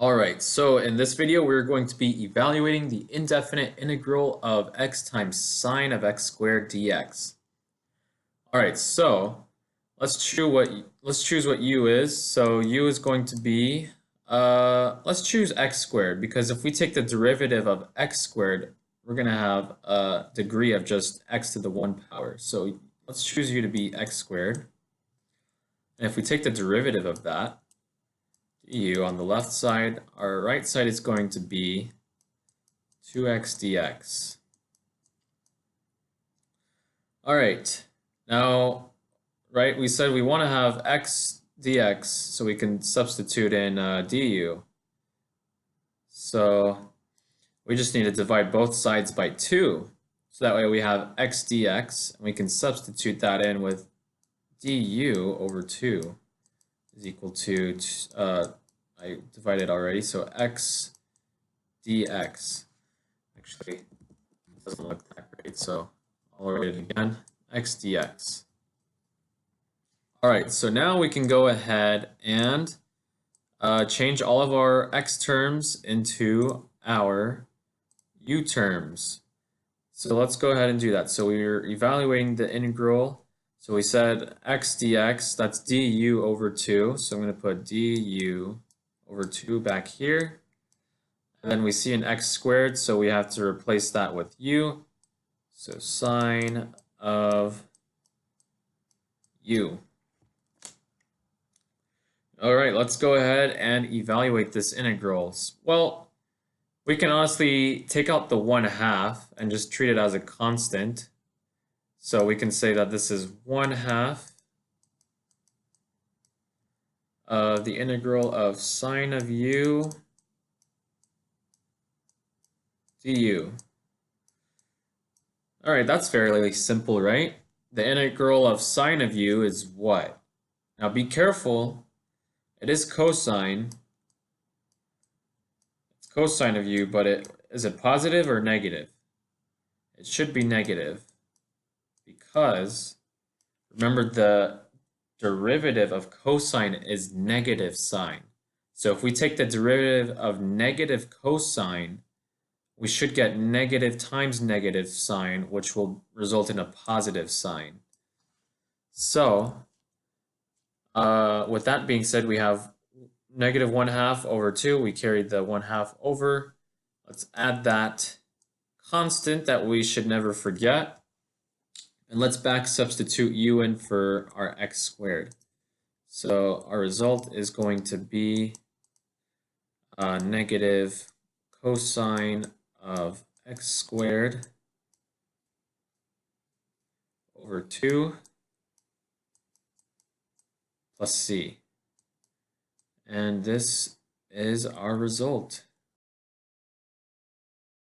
All right, so in this video, we're going to be evaluating the indefinite integral of x times sine of x squared dx. All right, so let's choose what u is. So u is going to be let's choose x squared, because if we take the derivative of x squared, we're gonna have a degree of just x to the 1 power. So let's choose u to be x squared. And if we take the derivative of that, du on the left side, our right side is going to be 2x dx. All right, now, right, we said we want to have x dx so we can substitute in du. So we just need to divide both sides by 2. So that way we have x dx, and we can substitute that in with du over 2 is equal to, I divided already, so x dx. Actually, it doesn't look that great, so I'll write it again, x dx. All right, so now we can go ahead and change all of our x terms into our u terms. So let's go ahead and do that. So we're evaluating the integral. So we said x dx, that's du over 2. So I'm going to put du over 2 back here. And then we see an x squared, so we have to replace that with u. So sine of u. All right, let's go ahead and evaluate this integral. Well, we can honestly take out the 1/2 and just treat it as a constant. So we can say that this is 1/2 of the integral of sine of u du. All right, that's fairly simple, right? The integral of sine of u is what? Now be careful, it is cosine. It's cosine of u, but is it positive or negative? It should be negative, because remember the derivative of cosine is negative sine. So if we take the derivative of negative cosine, we should get negative times negative sine, which will result in a positive sine. So with that being said, we have negative 1/2 over 2. We carried the 1/2 over. Let's add that constant that we should never forget. And let's back substitute u in for our x squared. So our result is going to be negative cosine of x squared over 2 plus c. And this is our result.